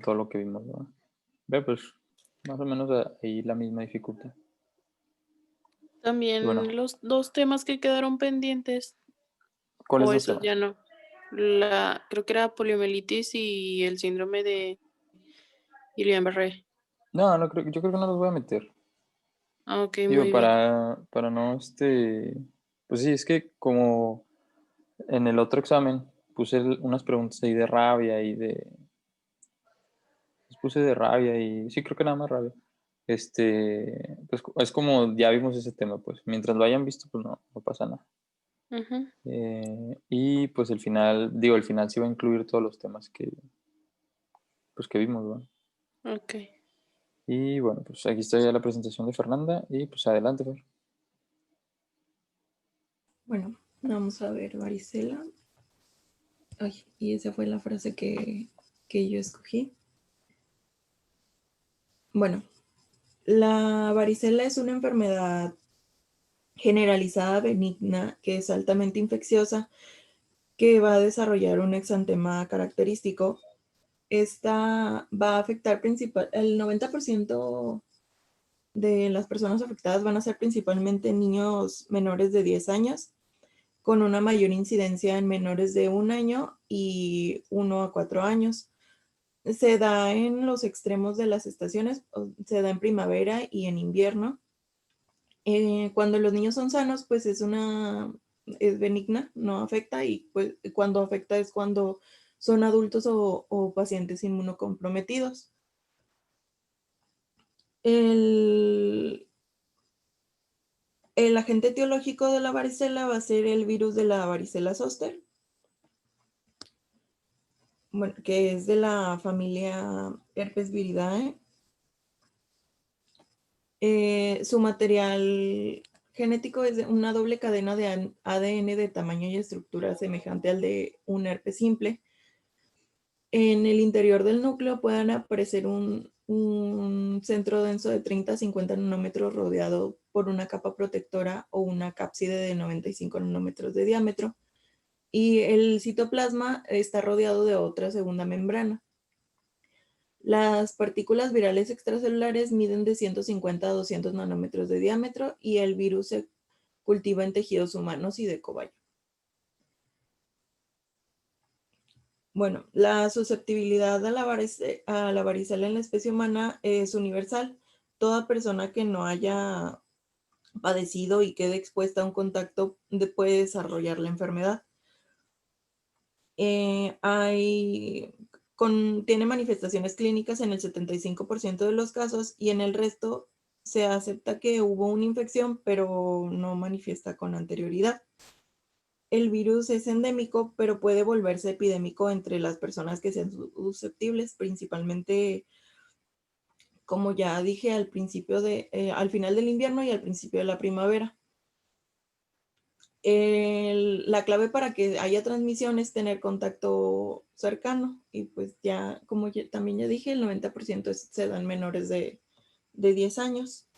todo lo que vimos, ¿no? Ve, pues más o menos ahí la misma dificultad. Y bueno, También los 2 temas que quedaron pendientes, ¿cuáles o dos esos temas? ya no. Creo que era poliomielitis y el síndrome de Guillain-Barré. No, no creo, yo creo que no los voy a meter. Ah, okey, Digo, muy bien. para no, pues sí, es que como en el otro examen puse unas preguntas ahí de rabia y pues puse de rabia y sí, creo que nada más rabia. Pues es como ya vimos ese tema, pues mientras lo hayan visto, pues no, no pasa nada. Ujú, Y pues el final sí va a incluir todos los temas pues que vimos, ¿no? okey. Y bueno, pues aquí está ya la presentación de Fernanda y pues adelante, Fer. Bueno, vamos a ver varicela. Ay, y esa fue la frase que yo escogí. Bueno, la varicela es una enfermedad generalizada benigna que es altamente infecciosa, que va a desarrollar un exantema característico. Esta va a afectar el 90% de las personas afectadas van a ser principalmente niños menores de 10 años, con una mayor incidencia en menores de 1 año y 1 a 4 años. Se da en los extremos de las estaciones, se da en primavera y en invierno. Cuando los niños son sanos, pues es benigna, no afecta, y pues cuando afecta es cuando son adultos o pacientes inmunocomprometidos. El, el agente etiológico de la varicela va a ser el virus de la varicela zoster, bueno, que es de la familia Herpes viridae. Su material genético es de una doble cadena de ADN de tamaño y estructura semejante al de un herpes simple. En el interior del núcleo pueden aparecer un centro denso de 30 a 50 nanómetros rodeado por una capa protectora o una cápside de 95 nanómetros de diámetro. Y el citoplasma está rodeado de otra segunda membrana. Las partículas virales extracelulares miden de 150 a 200 nanómetros de diámetro y el virus se cultiva en tejidos humanos y de cobayo. Bueno, la susceptibilidad a la varicela en la especie humana es universal. Toda persona que no haya padecido y quede expuesta a un contacto puede desarrollar la enfermedad. Tiene manifestaciones clínicas en el 75% de los casos y en el resto se acepta que hubo una infección, pero no manifiesta con anterioridad. El virus es endémico, pero puede volverse epidémico entre las personas que sean susceptibles, principalmente, como ya dije, al final del invierno y al principio de la primavera. La clave para que haya transmisión es tener contacto cercano y pues ya, como también ya dije, el 90% se dan menores de 10 años.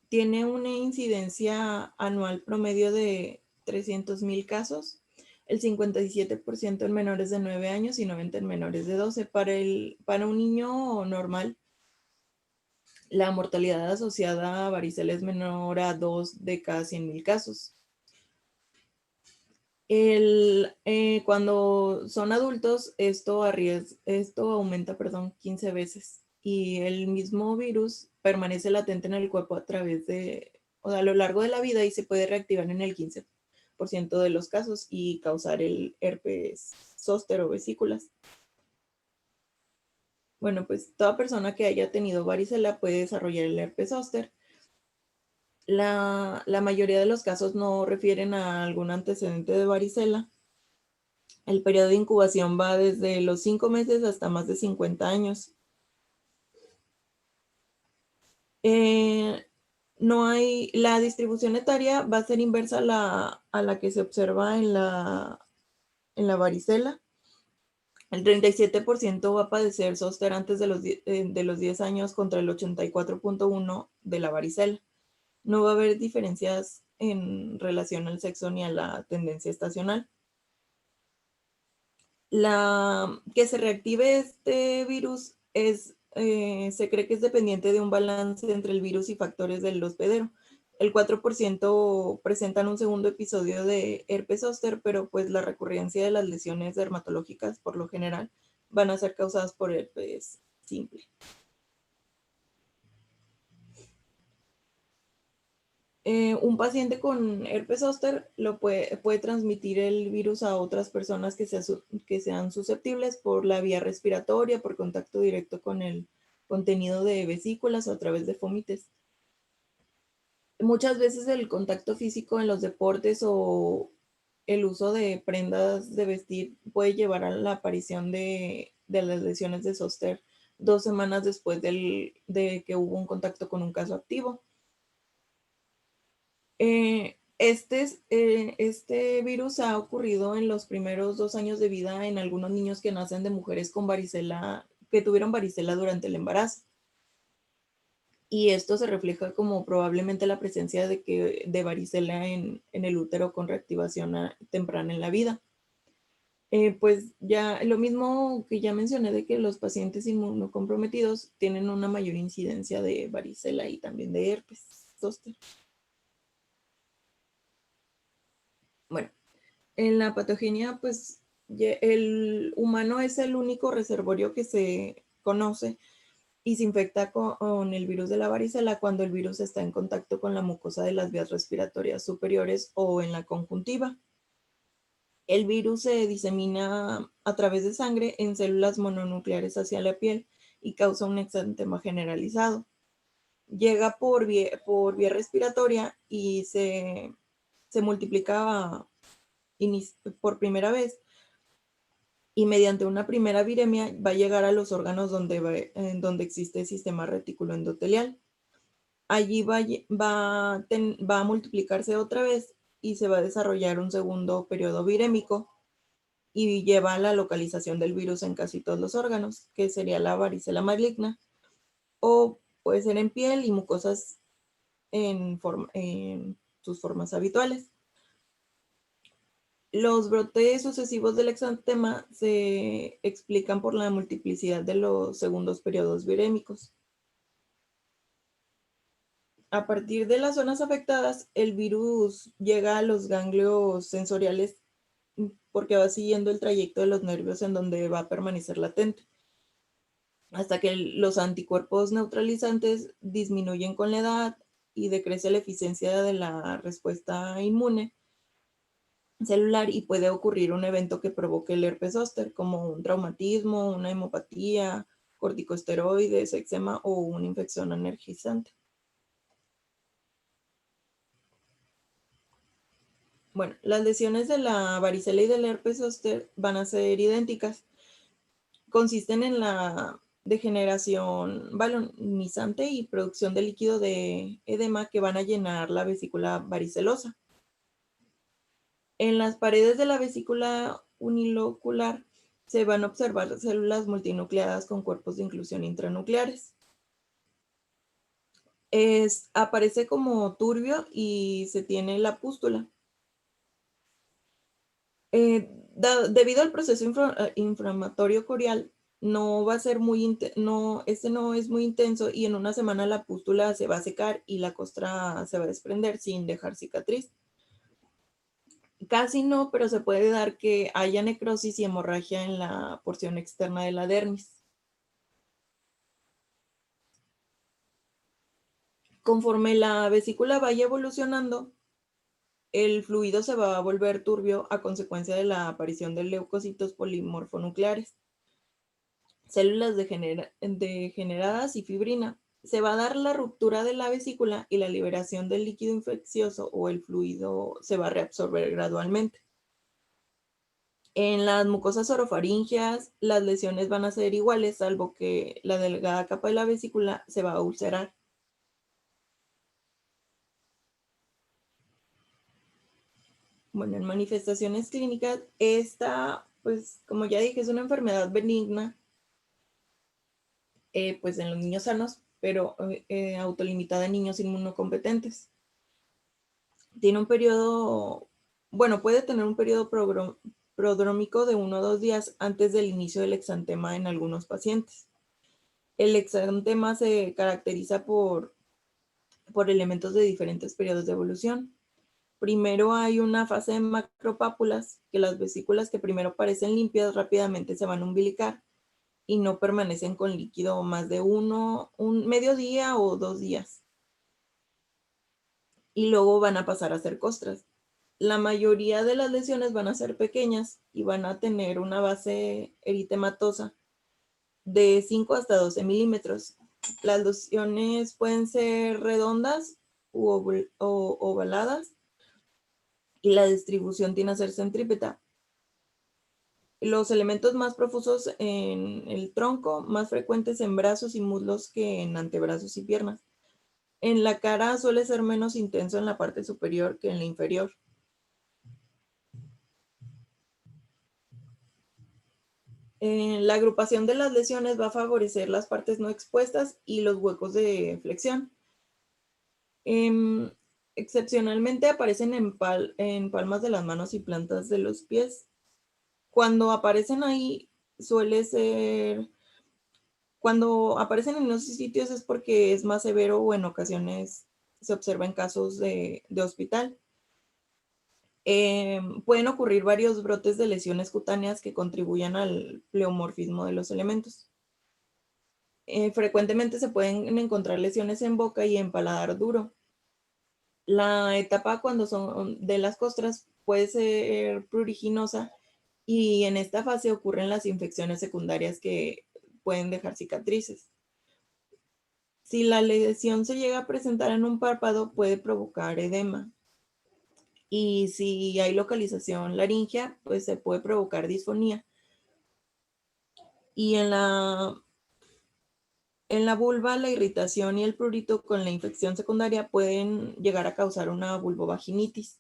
Tiene una incidencia anual promedio de 300,000 casos, el 57% en menores de 9 años y 90 en menores de 12. Para un niño normal, la mortalidad asociada a varicela es menor a 2 de cada 100,000 casos. Cuando son adultos, esto aumenta, 15 veces. Y el mismo virus permanece latente en el cuerpo a lo largo de la vida y se puede reactivar en el 15% de los casos y causar el herpes zóster o vesículas. Bueno, pues toda persona que haya tenido varicela puede desarrollar el herpes zóster. La mayoría de los casos no refieren a algún antecedente de varicela. El periodo de incubación va desde los 5 meses hasta más de 50 años. La distribución etaria va a ser inversa a la que se observa en la varicela. El 37% va a padecer zóster antes de los 10 años contra el 84,1% de la varicela. No va a haber diferencias en relación al sexo ni a la tendencia estacional. Que se reactive este virus se cree que es dependiente de un balance entre el virus y factores del hospedero. El 4% presentan un segundo episodio de herpes zóster, pero pues la recurrencia de las lesiones dermatológicas por lo general van a ser causadas por herpes simple. Un paciente con herpes zóster puede transmitir el virus a otras personas que sean susceptibles por la vía respiratoria, por contacto directo con el contenido de vesículas o a través de fomites. Muchas veces el contacto físico en los deportes o el uso de prendas de vestir puede llevar a la aparición de las lesiones de zóster 2 semanas después de que hubo un contacto con un caso activo. Este virus ha ocurrido en los primeros 2 años de vida en algunos niños que nacen de mujeres con varicela, que tuvieron varicela durante el embarazo. Y esto se refleja como probablemente la presencia de varicela en el útero con reactivación temprana en la vida. Pues ya lo mismo que ya mencioné de que los pacientes inmunocomprometidos tienen una mayor incidencia de varicela y también de herpes zóster. Bueno, en la patogenia, pues el humano es el único reservorio que se conoce y se infecta con el virus de la varicela cuando el virus está en contacto con la mucosa de las vías respiratorias superiores o en la conjuntiva. El virus se disemina a través de sangre en células mononucleares hacia la piel y causa un exantema generalizado. Llega por vía respiratoria y se multiplica por primera vez y mediante una primera viremia va a llegar a los órganos donde existe el sistema retículo endotelial. Allí va a multiplicarse otra vez y se va a desarrollar un segundo periodo virémico y lleva a la localización del virus en casi todos los órganos, que sería la varicela maligna, o puede ser en piel y mucosas en sus formas habituales. Los brotes sucesivos del exantema se explican por la multiplicidad de los segundos periodos virémicos. A partir de las zonas afectadas, el virus llega a los ganglios sensoriales porque va siguiendo el trayecto de los nervios en donde va a permanecer latente, hasta que los anticuerpos neutralizantes disminuyen con la edad y decrece la eficiencia de la respuesta inmune celular y puede ocurrir un evento que provoque el herpes zóster, como un traumatismo, una hemopatía, corticosteroides, eczema o una infección energizante. Bueno, las lesiones de la varicela y del herpes zóster van a ser idénticas. Consisten en la degeneración balonizante y producción de líquido de edema que van a llenar la vesícula varicelosa. En las paredes de la vesícula unilocular se van a observar células multinucleadas con cuerpos de inclusión intranucleares. Aparece como turbio y se tiene la pústula. Debido al proceso inflamatorio corial, no va a ser no es muy intenso y en una semana la pústula se va a secar y la costra se va a desprender sin dejar cicatriz. Casi no, pero se puede dar que haya necrosis y hemorragia en la porción externa de la dermis. Conforme la vesícula vaya evolucionando, el fluido se va a volver turbio a consecuencia de la aparición de leucocitos polimorfonucleares, células degeneradas y fibrina. Se va a dar la ruptura de la vesícula y la liberación del líquido infeccioso o el fluido se va a reabsorber gradualmente. En las mucosas orofaringeas, las lesiones van a ser iguales, salvo que la delgada capa de la vesícula se va a ulcerar. Bueno, en manifestaciones clínicas, esta, pues como ya dije, es una enfermedad benigna, pues en los niños sanos, pero autolimitada en niños inmunocompetentes. Tiene un periodo, bueno, puede tener un periodo prodrómico de 1 o 2 días antes del inicio del exantema en algunos pacientes. El exantema se caracteriza por elementos de diferentes periodos de evolución. Primero hay una fase de macropápulas, que las vesículas que primero parecen limpias rápidamente se van a umbilicar y no permanecen con líquido más de un medio día o 2 días. Y luego van a pasar a ser costras. La mayoría de las lesiones van a ser pequeñas y van a tener una base eritematosa de 5 hasta 12 milímetros. Las lesiones pueden ser redondas o ovaladas y la distribución tiene a ser centrípeta. Los elementos más profusos en el tronco, más frecuentes en brazos y muslos que en antebrazos y piernas. En la cara suele ser menos intenso en la parte superior que en la inferior. La agrupación de las lesiones va a favorecer las partes no expuestas y los huecos de flexión. Excepcionalmente aparecen en palmas de las manos y plantas de los pies. Cuando aparecen ahí, cuando aparecen en esos sitios es porque es más severo o en ocasiones se observa en casos de hospital. Pueden ocurrir varios brotes de lesiones cutáneas que contribuyan al pleomorfismo de los elementos. Frecuentemente se pueden encontrar lesiones en boca y en paladar duro. La etapa cuando son de las costras puede ser pruriginosa y en esta fase ocurren las infecciones secundarias que pueden dejar cicatrices. Si la lesión se llega a presentar en un párpado, puede provocar edema. Y si hay localización laringea, pues se puede provocar disfonía. Y en la vulva, la irritación y el prurito con la infección secundaria pueden llegar a causar una vulvovaginitis.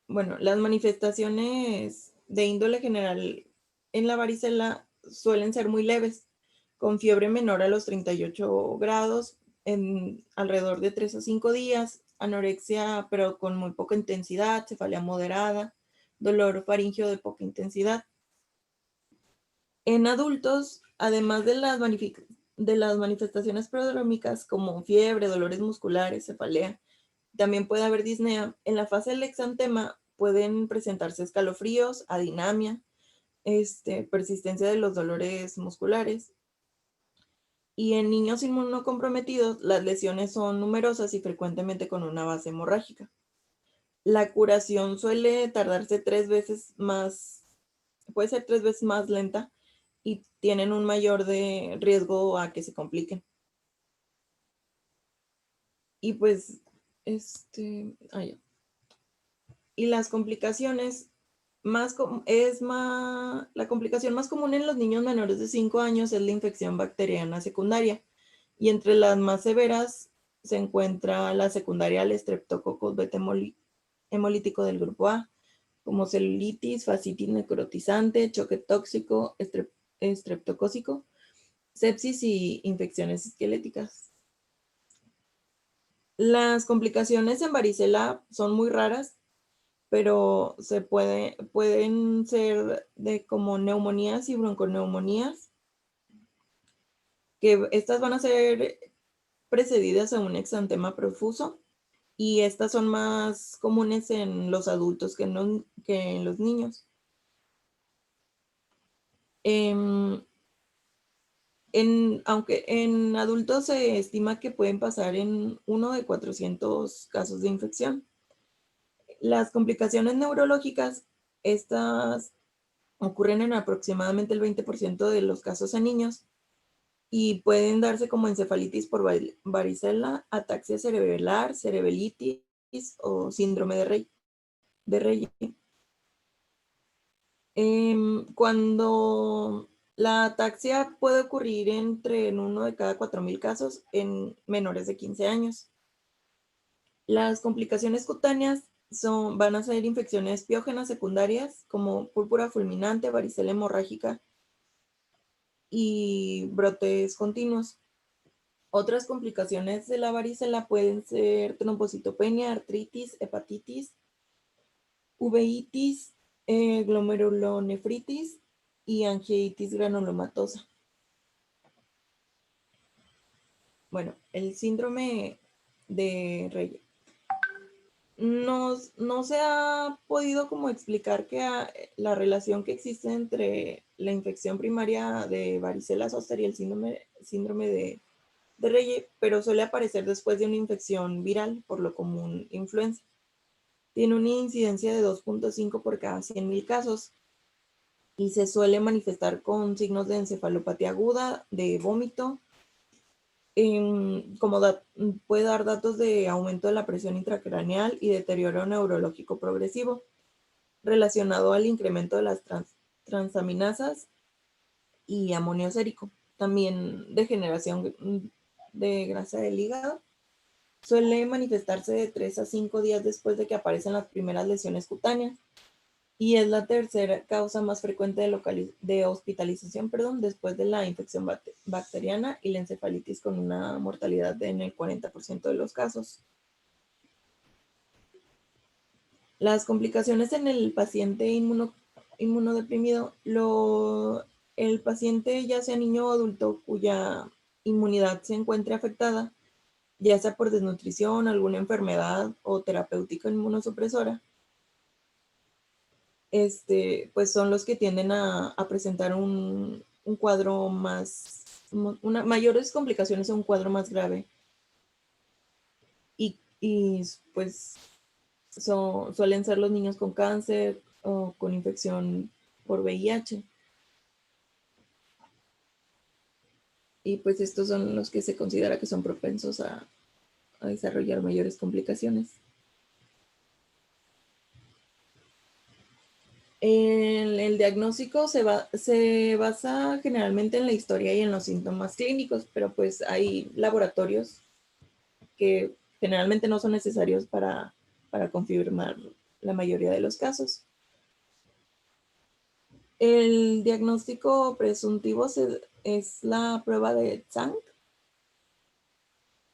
Bueno, las manifestaciones de índole general en la varicela suelen ser muy leves, con fiebre menor a los 38 grados en alrededor de 3 a 5 días, anorexia pero con muy poca intensidad, cefalea moderada, dolor faríngeo de poca intensidad. En adultos, además de las manifestaciones prodrómicas como fiebre, dolores musculares, cefalea, también puede haber disnea. En la fase del exantema pueden presentarse escalofríos, adinamia, persistencia de los dolores musculares. Y en niños inmunocomprometidos, las lesiones son numerosas y frecuentemente con una base hemorrágica. La curación suele tardarse 3 veces más, puede ser 3 veces más lenta y tienen un mayor de riesgo a que se compliquen. Y pues, y las complicaciones la complicación más común en los niños menores de 5 años es la infección bacteriana secundaria. Y entre las más severas se encuentra la secundaria al Streptococcus beta hemolítico del grupo A, como celulitis, fascitis necrotizante, choque tóxico, estreptocócico, sepsis y infecciones esqueléticas. Las complicaciones en varicela son muy raras, pero pueden ser como neumonías y bronconeumonías, que estas van a ser precedidas a un exantema profuso, y estas son más comunes en los adultos que en los niños. Aunque en adultos se estima que pueden pasar en 1 de 400 casos de infección. Las complicaciones neurológicas, estas ocurren en aproximadamente el 20% de los casos en niños y pueden darse como encefalitis por varicela, ataxia cerebelar, cerebelitis o síndrome de Reye. Cuando la ataxia puede ocurrir en 1 de cada 4,000 casos en menores de 15 años. Las complicaciones cutáneas van a ser infecciones piógenas secundarias como púrpura fulminante, varicela hemorrágica y brotes continuos. Otras complicaciones de la varicela pueden ser trombocitopenia, artritis, hepatitis, uveitis, glomerulonefritis y angioitis granulomatosa. Bueno, el síndrome de Reye. No se ha podido como explicar la relación que existe entre la infección primaria de varicela zoster y el síndrome de Reye, pero suele aparecer después de una infección viral, por lo común influenza. Tiene una incidencia de 2.5 por cada 100,000 casos y se suele manifestar con signos de encefalopatía aguda, de vómito, puede dar datos de aumento de la presión intracraneal y deterioro neurológico progresivo relacionado al incremento de las transaminasas y amonio sérico. También degeneración de grasa del hígado. Suele manifestarse de 3 a 5 días después de que aparecen las primeras lesiones cutáneas y es la tercera causa más frecuente de hospitalización, después de la infección bacteriana y la encefalitis, con una mortalidad en el 40% de los casos. Las complicaciones en el paciente inmunodeprimido, el paciente, ya sea niño o adulto, cuya inmunidad se encuentre afectada, ya sea por desnutrición, alguna enfermedad o terapéutica inmunosupresora, pues son los que tienden a presentar un cuadro mayores complicaciones o un cuadro más grave. Y pues suelen ser los niños con cáncer o con infección por VIH. Y pues estos son los que se considera que son propensos a desarrollar mayores complicaciones. El diagnóstico se basa generalmente en la historia y en los síntomas clínicos, pero pues hay laboratorios que generalmente no son necesarios para confirmar la mayoría de los casos. El diagnóstico presuntivo es la prueba de Zank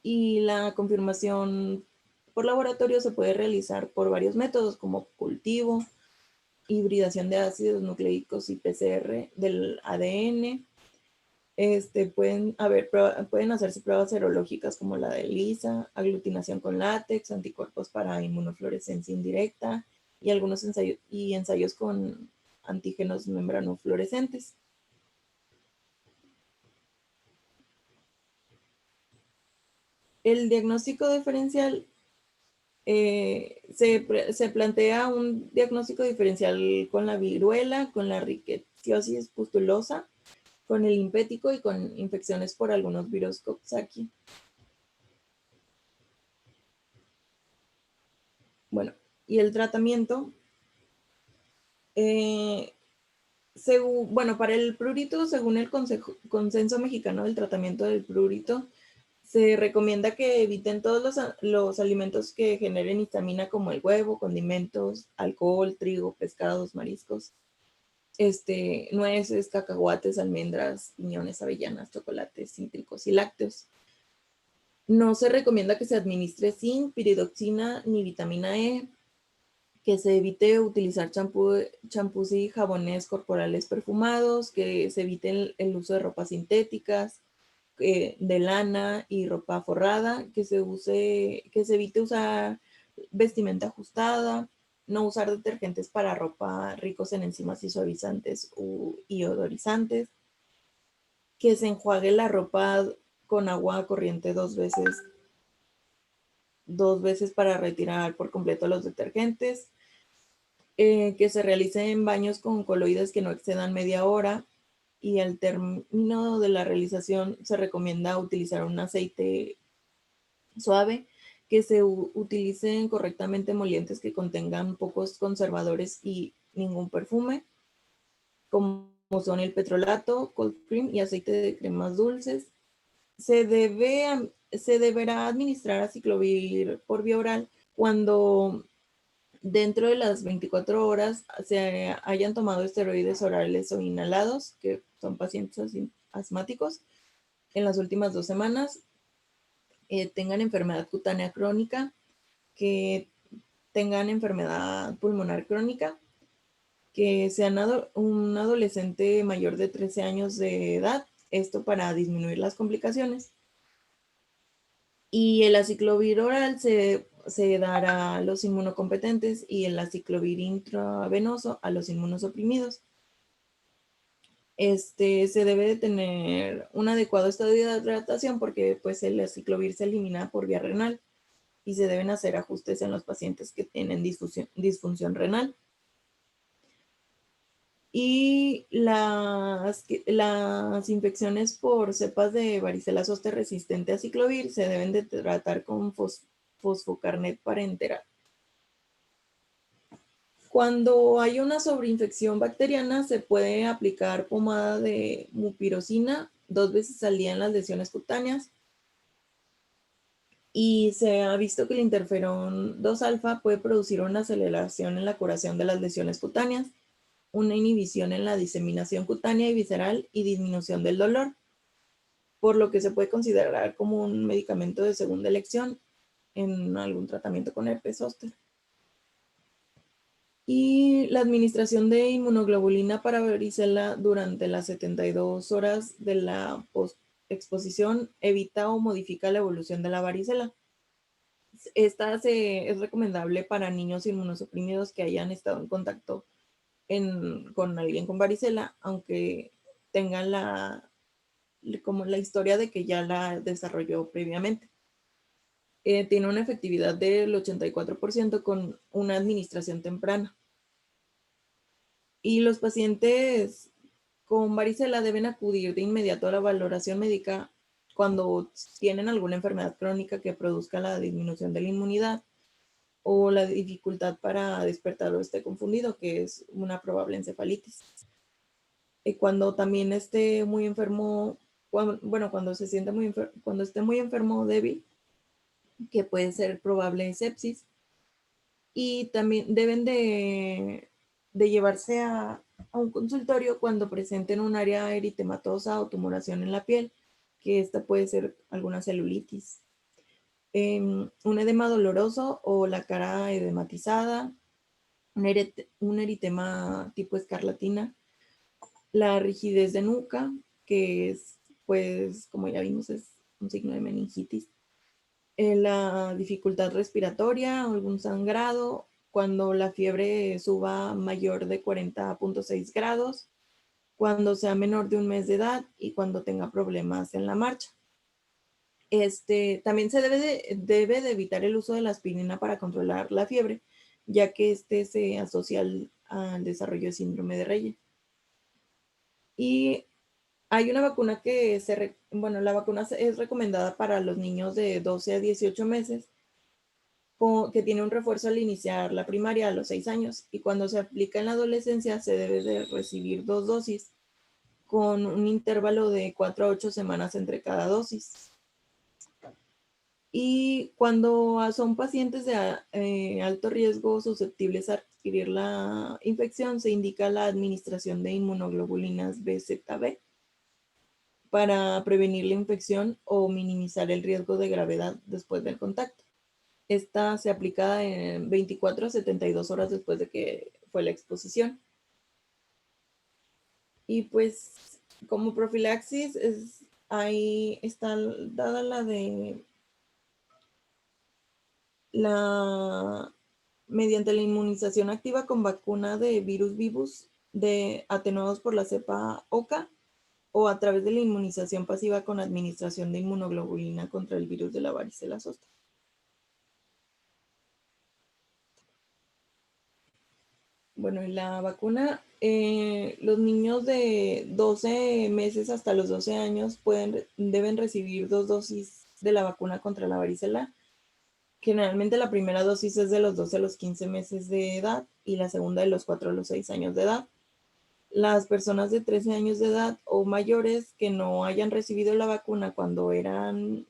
y la confirmación por laboratorio se puede realizar por varios métodos como cultivo, hibridación de ácidos nucleicos y PCR del ADN. Pueden hacerse pruebas serológicas como la de ELISA, aglutinación con látex, anticuerpos para inmunofluorescencia indirecta y algunos ensayos con antígenos membranofluorescentes. El diagnóstico diferencial se plantea un diagnóstico diferencial con la viruela, con la rickettsiosis pustulosa, con el impético y con infecciones por algunos virus Coxsackie. Bueno, y el tratamiento, para el prurito, según el Consenso Mexicano del Tratamiento del Prurito, se recomienda que eviten todos los alimentos que generen histamina, como el huevo, condimentos, alcohol, trigo, pescados, mariscos, nueces, cacahuates, almendras, piñones, avellanas, chocolates, cítricos y lácteos. No se recomienda que se administre zinc, piridoxina ni vitamina E, que se evite utilizar champús y jabones corporales perfumados, que se evite el uso de ropas sintéticas, de lana y ropa forrada, que se evite usar vestimenta ajustada, no usar detergentes para ropa ricos en enzimas y suavizantes y odorizantes, que se enjuague la ropa con agua corriente dos veces para retirar por completo los detergentes, que se realicen baños con coloides que no excedan media hora, y al término de la realización se recomienda utilizar un aceite suave, que se utilicen correctamente emolientes que contengan pocos conservadores y ningún perfume, como son el petrolato, cold cream y aceite de cremas dulces. Se deberá administrar aciclovir por vía oral cuando dentro de las 24 horas se hayan tomado esteroides orales o inhalados, que son pacientes asmáticos, en las últimas 2 semanas, tengan enfermedad cutánea crónica, que tengan enfermedad pulmonar crónica, que sean un adolescente mayor de 13 años de edad, esto para disminuir las complicaciones. Y el aciclovir oral se dará a los inmunocompetentes y el aciclovir intravenoso a los inmunosuprimidos. Se debe de tener un adecuado estado de hidratación porque pues el aciclovir se elimina por vía renal y se deben hacer ajustes en los pacientes que tienen disfunción renal. Y las infecciones por cepas de varicela zoster resistente a ciclovir se deben de tratar con fosfocarnet parenteral. Cuando hay una sobreinfección bacteriana, se puede aplicar pomada de mupirocina 2 veces al día en las lesiones cutáneas. Y se ha visto que el interferón 2 alfa puede producir una aceleración en la curación de las lesiones cutáneas, una inhibición en la diseminación cutánea y visceral y disminución del dolor, por lo que se puede considerar como un medicamento de segunda elección en algún tratamiento con herpes zóster. Y la administración de inmunoglobulina para varicela durante las 72 horas de la postexposición evita o modifica la evolución de la varicela. Esta es recomendable para niños inmunosuprimidos que hayan estado en contacto con alguien con varicela, aunque tengan como la historia de que ya la desarrolló previamente. Tiene una efectividad del 84% con una administración temprana. Y los pacientes con varicela deben acudir de inmediato a la valoración médica cuando tienen alguna enfermedad crónica que produzca la disminución de la inmunidad o la dificultad para despertar o esté confundido, que es una probable encefalitis. Cuando también esté muy enfermo, cuando se sienta cuando esté muy enfermo o débil, que puede ser probable sepsis. Y también deben de llevarse a un consultorio cuando presenten un área eritematosa o tumoración en la piel, que esta puede ser alguna celulitis. Un edema doloroso o la cara edematizada, un eritema tipo escarlatina, la rigidez de nuca, que es, pues, como ya vimos, es un signo de meningitis. La dificultad respiratoria, algún sangrado, cuando la fiebre suba mayor de 40.6 grados, cuando sea menor de 1 mes de edad y cuando tenga problemas en la marcha. También se debe de evitar el uso de la aspirina para controlar la fiebre, ya que se asocia al desarrollo de síndrome de Reye. Y hay una vacuna la vacuna es recomendada para los niños de 12 a 18 meses, que tiene un refuerzo al iniciar la primaria a los 6 años, y cuando se aplica en la adolescencia se debe de recibir 2 dosis, con un intervalo de 4 a 8 semanas entre cada dosis. Y cuando son pacientes de alto riesgo susceptibles a adquirir la infección, se indica la administración de inmunoglobulinas BZB para prevenir la infección o minimizar el riesgo de gravedad después del contacto. Esta se aplica en 24 a 72 horas después de que fue la exposición. Y pues como profilaxis ahí está dada mediante la inmunización activa con vacuna de virus vivus atenuados por la cepa OCA, o a través de la inmunización pasiva con administración de inmunoglobulina contra el virus de la varicela zoster. Bueno, y la vacuna, los niños de 12 meses hasta los 12 años deben recibir 2 dosis de la vacuna contra la varicela. Generalmente la primera dosis es de los 12 a los 15 meses de edad y la segunda de los 4 a los 6 años de edad. Las personas de 13 años de edad o mayores que no hayan recibido la vacuna cuando eran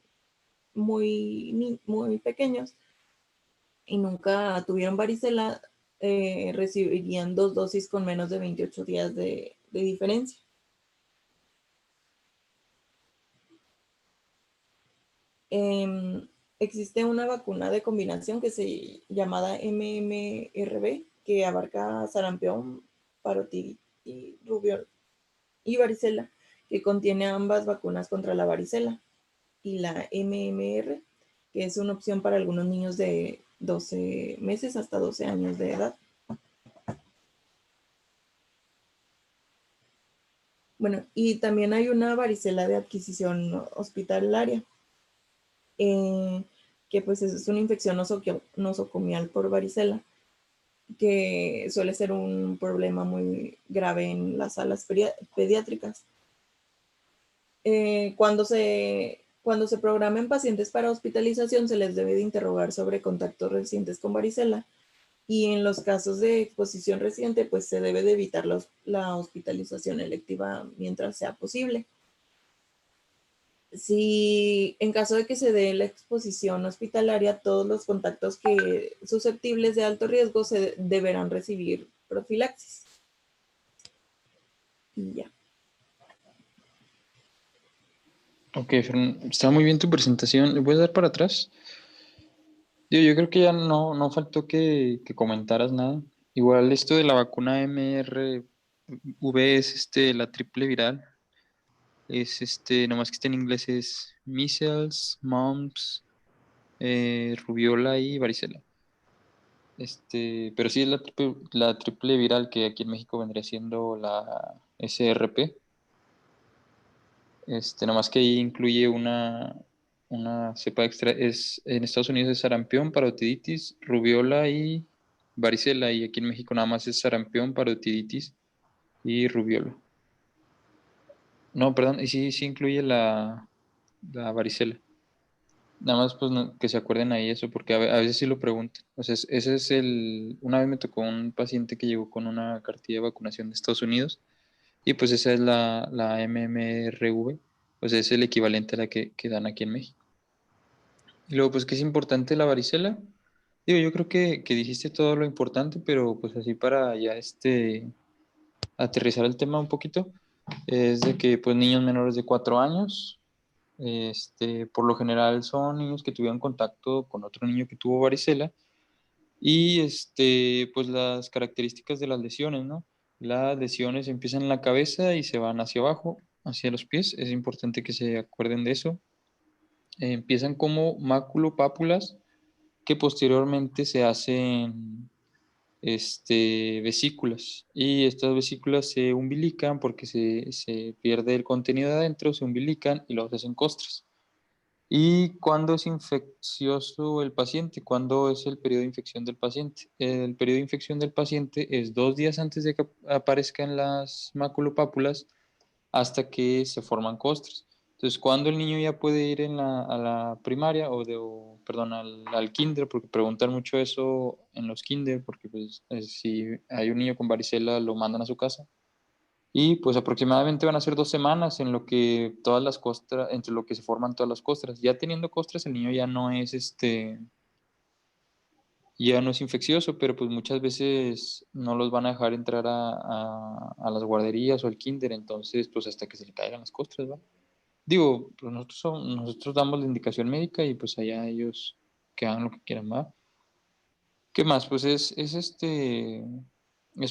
muy pequeños y nunca tuvieron varicela, recibirían 2 dosis con menos de 28 días de diferencia. Em, Existe una vacuna de combinación que se llamada MMRV, que abarca sarampión, parotiditis y rubiola y varicela, que contiene ambas vacunas contra la varicela, y la MMR, que es una opción para algunos niños de 12 meses hasta 12 años de edad. Bueno, y también hay una varicela de adquisición hospitalaria, eh, que pues es una infección nosocomial por varicela, que suele ser un problema muy grave en las salas pediátricas. Cuando se programen pacientes para hospitalización, se les debe de interrogar sobre contactos recientes con varicela, y en los casos de exposición reciente, pues se debe de evitar la hospitalización electiva mientras sea posible. Si en caso de que se dé la exposición hospitalaria, todos los contactos susceptibles de alto riesgo se deberán recibir profilaxis. Y ya. Ok, Fern, está muy bien tu presentación. ¿Le puedes dar para atrás? Yo creo que ya no faltó que comentaras nada. Igual esto de la vacuna MRV es la triple viral. Es nomás que está en inglés es measles, mumps, rubiola y varicela. Pero sí es la triple viral que aquí en México vendría siendo la SRP. Nomás que ahí incluye una cepa extra. En Estados Unidos es sarampión, parotiditis, rubiola y varicela. Y aquí en México nada más es sarampión, parotiditis y rubiola. No, perdón, y sí incluye la varicela. Nada más pues que se acuerden ahí eso, porque a veces sí lo preguntan. O sea, ese es una vez me tocó un paciente que llegó con una cartilla de vacunación de Estados Unidos y pues esa es la MMRV, o sea, es el equivalente a la que dan aquí en México. Y luego pues que es importante la varicela. Digo, yo creo que dijiste todo lo importante, pero pues así para ya aterrizar el tema un poquito, es de que pues niños menores de 4 años, por lo general son niños que tuvieron contacto con otro niño que tuvo varicela y pues las características de las lesiones, ¿no? Las lesiones empiezan en la cabeza y se van hacia abajo, hacia los pies. Es importante que se acuerden de eso. Empiezan como máculopápulas que posteriormente se hacen vesículas y estas vesículas se umbilican porque se pierde el contenido de adentro, se umbilican y luego se hacen costras. ¿Y cuándo es infeccioso el paciente? ¿Cuándo es el periodo de infección del paciente? El periodo de infección del paciente es 2 días antes de que aparezcan las maculopápulas hasta que se forman costras. Entonces, ¿cuándo el niño ya puede ir a la primaria perdón, al kinder? Porque preguntan mucho eso en los kinder, porque pues, si hay un niño con varicela lo mandan a su casa. Y pues aproximadamente van a ser 2 semanas en lo que todas las costras, entre lo que se forman todas las costras. Ya teniendo costras, el niño ya no es infeccioso, pero pues muchas veces no los van a dejar entrar a las guarderías o al kinder, entonces pues hasta que se le caigan las costras, ¿va? Digo, pues nosotros damos la indicación médica y pues allá ellos que hagan lo que quieran, ¿va? ¿Qué más? Pues es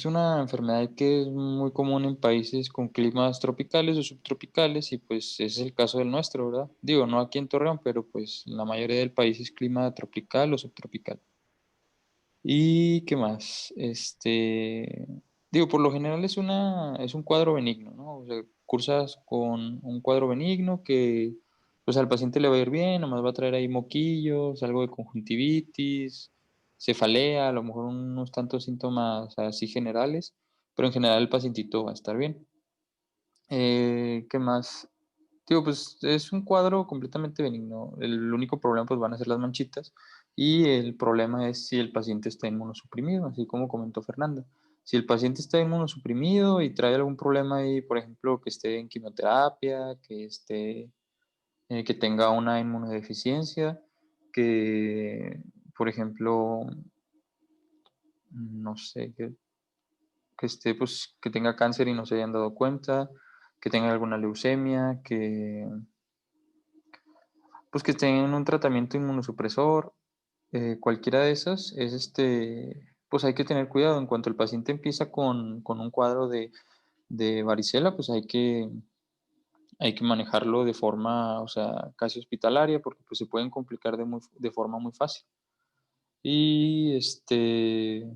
una enfermedad que es muy común en países con climas tropicales o subtropicales y pues ese es el caso del nuestro, ¿verdad? Digo, no aquí en Torreón, pero pues la mayoría del país es clima tropical o subtropical. ¿Y qué más? Digo, por lo general es un cuadro benigno, ¿no? O sea, cursas con un cuadro benigno que pues al paciente le va a ir bien, nomás va a traer ahí moquillos, algo de conjuntivitis, cefalea, a lo mejor unos tantos síntomas así generales, pero en general el pacientito va a estar bien. ¿Qué más? Digo, pues es un cuadro completamente benigno. El único problema pues van a ser las manchitas y el problema es si el paciente está inmunosuprimido, así como comentó Fernanda. Si el paciente está inmunosuprimido y trae algún problema ahí, por ejemplo, que esté en quimioterapia, que tenga una inmunodeficiencia, que, por ejemplo, no sé, que esté, pues, que tenga cáncer y no se hayan dado cuenta, que tenga alguna leucemia, pues que estén en un tratamiento inmunosupresor, cualquiera de esas, pues hay que tener cuidado. En cuanto el paciente empieza con un cuadro de varicela, pues hay que manejarlo de forma, o sea, casi hospitalaria, porque pues se pueden complicar de forma muy fácil. Y ¿qué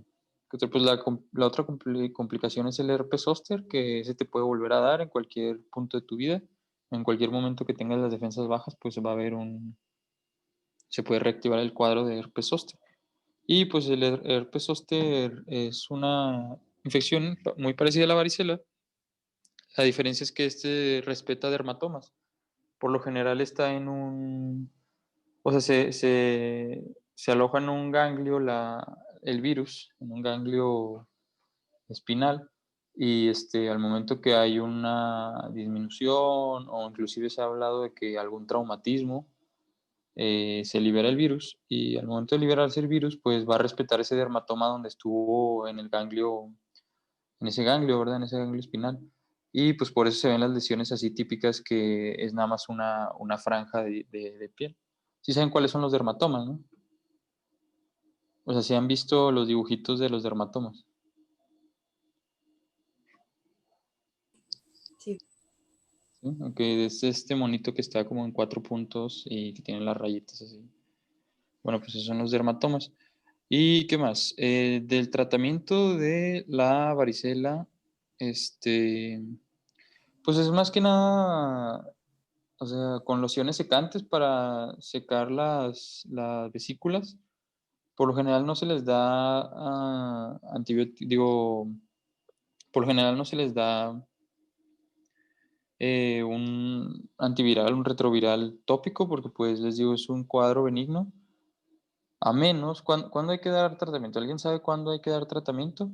otra? Pues la otra complicación es el herpes zóster, que se te puede volver a dar en cualquier punto de tu vida. En cualquier momento que tengas las defensas bajas, pues va a haber se puede reactivar el cuadro de herpes zóster. Y pues el herpes zóster es una infección muy parecida a la varicela. La diferencia es que respeta dermatomas. Por lo general está o sea, se aloja en un ganglio el virus, en un ganglio espinal, y al momento que hay una disminución o inclusive se ha hablado de que algún traumatismo, se libera el virus, y al momento de liberarse el virus, pues va a respetar ese dermatoma donde estuvo en el ganglio, en ese ganglio, ¿verdad? En ese ganglio espinal. Y pues por eso se ven las lesiones así típicas, que es nada más una franja de piel. Sí saben cuáles son los dermatomas, ¿no? O sea, si han visto los dibujitos de los dermatomas. Sí. ¿Sí? Ok, es este monito que está como en 4 puntos y que tiene las rayitas así. Bueno, pues esos son los dermatomas. ¿Y qué más? Del tratamiento de la varicela, pues es más que nada, o sea, con lociones secantes para secar las vesículas. Por lo general no se les da antibiótico, digo, por lo general no se les da un antiviral, un retroviral tópico, porque pues les digo, es un cuadro benigno. A menos, ¿cuándo hay que dar tratamiento? ¿Alguien sabe cuándo hay que dar tratamiento?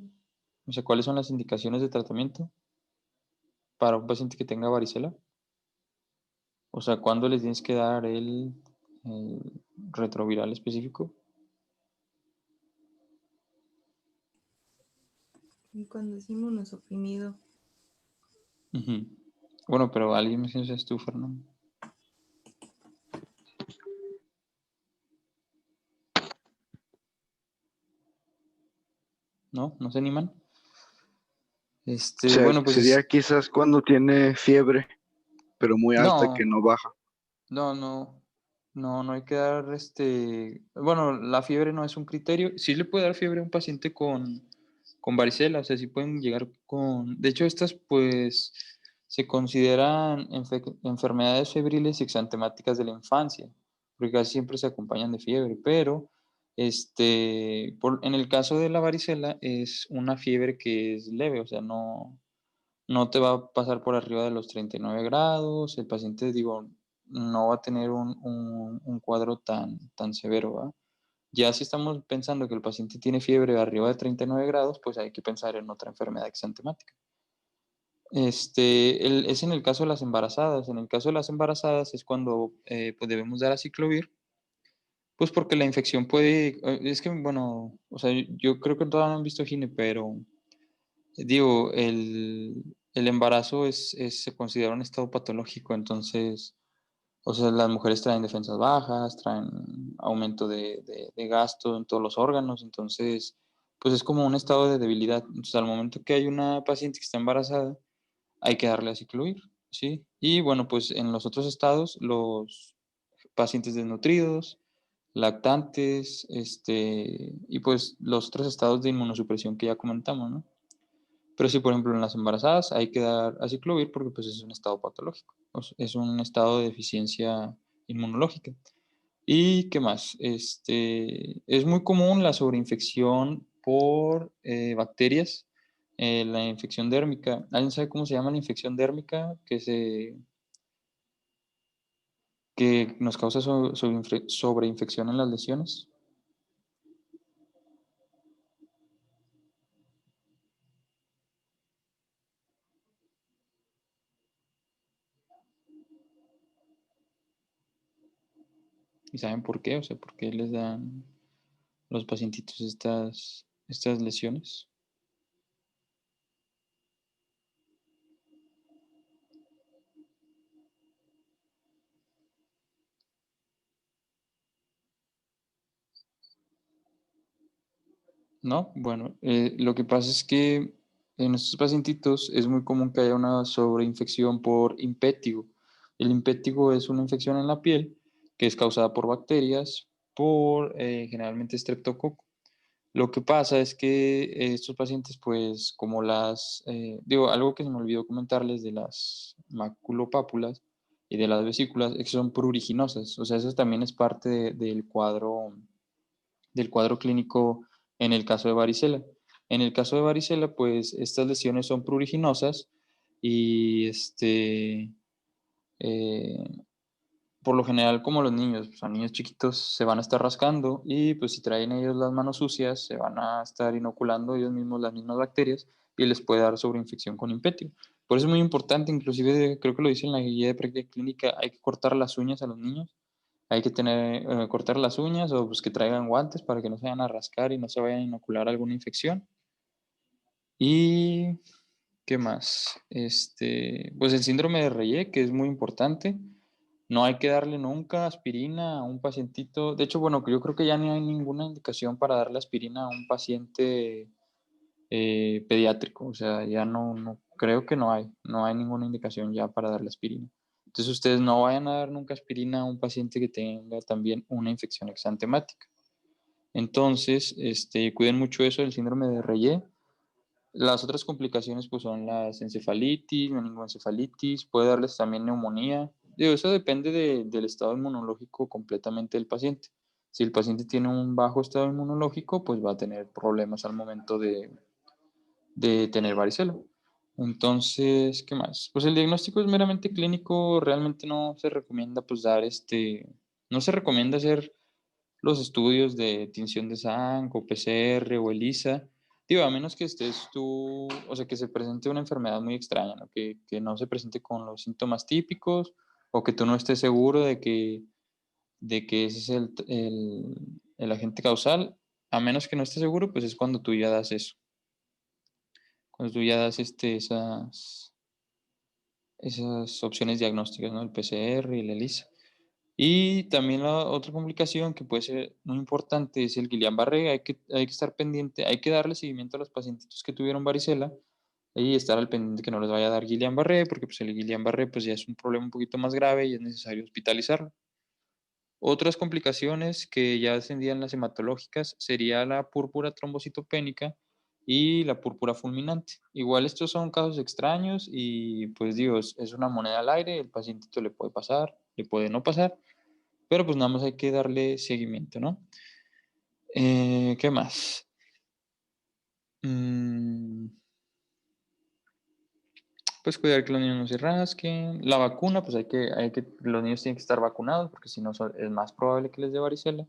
O sea, ¿cuáles son las indicaciones de tratamiento para un paciente que tenga varicela? O sea, ¿cuándo les tienes que dar el retroviral específico? Y cuando es inmunosuprimido, Ujú. Bueno, pero alguien me dice tú, Fernando. ¿No? ¿No se animan? Bueno, Sería pues quizás cuando tiene fiebre, pero muy alta que no, no baja. no hay que dar bueno, la fiebre no es un criterio. Sí le puede dar fiebre a un paciente con varicela, o sea, sí pueden llegar de hecho, estas pues se consideran enfermedades febriles y exantemáticas de la infancia, porque casi siempre se acompañan de fiebre, pero en el caso de la varicela es una fiebre que es leve, o sea, no te va a pasar por arriba de los 39 grados, el paciente, digo, no va a tener un cuadro tan severo, ¿va? Ya si estamos pensando que el paciente tiene fiebre arriba de 39 grados, pues hay que pensar en otra enfermedad exantemática. Es en el caso de las embarazadas. En el caso de las embarazadas es cuando pues debemos dar aciclovir, pues porque la infección es que, bueno, o sea, yo creo que todavía no han visto gine, pero digo, el embarazo se considera un estado patológico, entonces, o sea, las mujeres traen defensas bajas, traen aumento de gasto en todos los órganos, entonces, pues es como un estado de debilidad. Entonces, al momento que hay una paciente que está embarazada, hay que darle aciclovir, ¿sí? Y bueno, pues en los otros estados, los pacientes desnutridos, lactantes, y pues los otros estados de inmunosupresión que ya comentamos, ¿no? Pero si, por ejemplo, en las embarazadas hay que dar aciclovir porque pues es un estado patológico, es un estado de deficiencia inmunológica. ¿Y qué más? Es muy común la sobreinfección por bacterias, la infección dérmica. ¿Alguien sabe cómo se llama la infección dérmica que nos causa sobreinfección en las lesiones? ¿Y saben por qué? O sea, ¿por qué les dan los pacientitos estas lesiones? ¿No? Bueno, lo que pasa es que en estos pacientitos es muy común que haya una sobreinfección por impétigo. El impétigo es una infección en la piel que es causada por bacterias, por generalmente streptococo. Lo que pasa es que estos pacientes, pues, como digo, algo que se me olvidó comentarles de las maculopápulas y de las vesículas, es que son pruriginosas. O sea, eso también es parte del cuadro clínico en el caso de varicela. En el caso de varicela, pues, estas lesiones son pruriginosas y eh, por lo general, como los niños, pues, son niños chiquitos, se van a estar rascando y pues si traen ellos las manos sucias, se van a estar inoculando ellos mismos las mismas bacterias y les puede dar sobreinfección con impétigo. Por eso es muy importante, inclusive creo que lo dice en la guía de práctica clínica, hay que cortar las uñas a los niños, hay que cortar las uñas o pues que traigan guantes para que no se vayan a rascar y no se vayan a inocular alguna infección. Y ¿qué más? Pues el síndrome de Reye, que es muy importante. No hay que darle nunca aspirina a un pacientito. De hecho, bueno, yo creo que ya no hay ninguna indicación para darle aspirina a un paciente pediátrico. O sea, ya no creo que no hay ninguna indicación ya para darle aspirina. Entonces, ustedes no vayan a dar nunca aspirina a un paciente que tenga también una infección exantemática. Entonces, cuiden mucho eso del síndrome de Reye. Las otras complicaciones pues son las encefalitis, meningoencefalitis, puede darles también neumonía. Digo, eso depende del estado inmunológico completamente del paciente. Si el paciente tiene un bajo estado inmunológico, pues va a tener problemas al momento de tener varicela. Entonces, ¿qué más? Pues el diagnóstico es meramente clínico, realmente no se recomienda pues dar no se recomienda hacer los estudios de tinción de sangre o PCR o ELISA. Digo, a menos que estés tú, o sea, que se presente una enfermedad muy extraña, ¿no? Que no se presente con los síntomas típicos o que tú no estés seguro de que ese es el agente causal. A menos que no estés seguro, pues es cuando tú ya das eso. Cuando tú ya das esas opciones diagnósticas, ¿no? El PCR y el ELISA. Y también la otra complicación que puede ser muy importante es el Guillain-Barré. Hay que estar pendiente, hay que darle seguimiento a los pacientitos que tuvieron varicela y estar al pendiente que no les vaya a dar Guillain-Barré, porque pues, el Guillain-Barré pues, ya es un problema un poquito más grave y es necesario hospitalizarlo. Otras complicaciones que ya descendían las hematológicas sería la púrpura trombocitopénica y la púrpura fulminante. Igual estos son casos extraños y pues digo, es una moneda al aire, el pacientito le puede pasar, le puede no pasar, pero pues nada más hay que darle seguimiento, ¿no? ¿Qué más? Mm, pues cuidar que los niños no se rasquen. La vacuna, pues los niños tienen que estar vacunados porque si no es más probable que les dé varicela.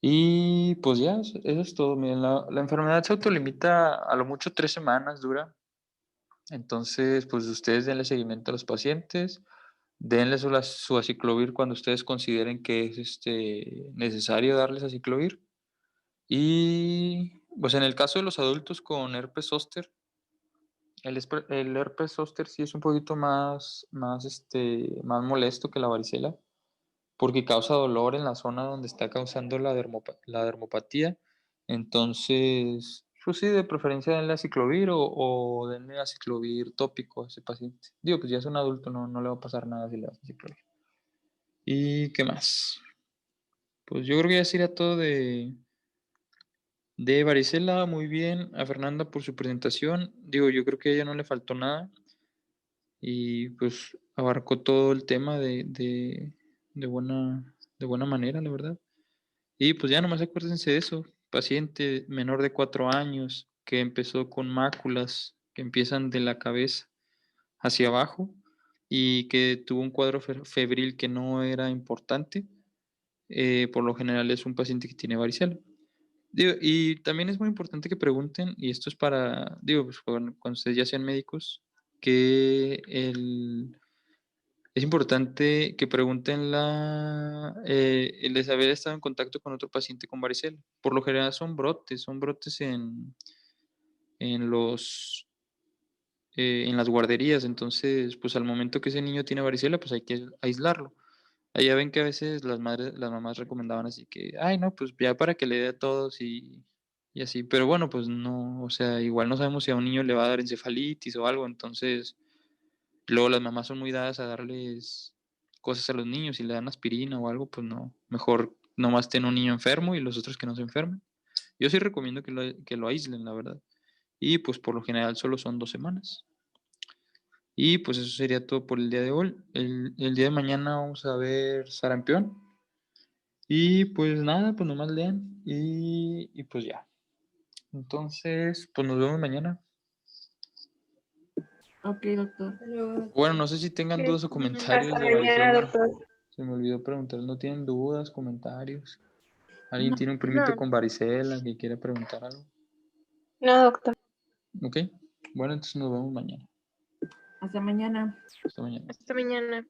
Y pues ya, eso es todo. Miren, la enfermedad se autolimita a lo mucho 3 semanas, dura. Entonces, pues ustedes denle seguimiento a los pacientes, denle su aciclovir cuando ustedes consideren que es necesario darles aciclovir. Y pues en el caso de los adultos con herpes zóster, el herpes zóster sí es un poquito más molesto que la varicela, porque causa dolor en la zona donde está causando la dermopatía. Entonces, pues sí, de preferencia denle aciclovir o denle aciclovir tópico a ese paciente. Digo, pues ya es un adulto, no le va a pasar nada si le das aciclovir. ¿Y qué más? Pues yo creo que ya sería todo de varicela. Muy bien a Fernanda por su presentación. Digo, yo creo que a ella no le faltó nada y pues abarcó todo el tema de buena manera, la verdad. Y pues ya nomás acuérdense de eso. Paciente menor de 4 años que empezó con máculas que empiezan de la cabeza hacia abajo y que tuvo un cuadro febril que no era importante. Por lo general es un paciente que tiene varicela. Digo, y también es muy importante que pregunten, y esto es digo, pues, cuando ustedes ya sean médicos, que es importante que pregunten el de haber estado en contacto con otro paciente con varicela. Por lo general son brotes en las guarderías, entonces, pues al momento que ese niño tiene varicela, pues hay que aislarlo. Allá ven que a veces las mamás recomendaban así que, ay, no, pues ya para que le dé a todos y y así. Pero bueno, pues no, o sea, igual no sabemos si a un niño le va a dar encefalitis o algo, entonces luego las mamás son muy dadas a darles cosas a los niños, si le dan aspirina o algo, pues no, mejor nomás tener un niño enfermo y los otros que no se enfermen. Yo sí recomiendo que lo aíslen, la verdad. Y pues por lo general solo son 2 semanas. Y pues eso sería todo por el día de hoy. El día de mañana vamos a ver sarampión. Y pues nada, pues nomás lean. Y pues ya. Entonces, pues nos vemos mañana. Ok, doctor. Hasta luego. Bueno, no sé si tengan dudas o comentarios Hasta de mañana, varicela. doctor. Se me olvidó preguntar, ¿no tienen dudas, comentarios? ¿Alguien No. tiene un primito con varicela que quiera preguntar algo? No, doctor. Ok. Bueno, entonces nos vemos mañana. Hasta mañana. Hasta mañana. Hasta mañana.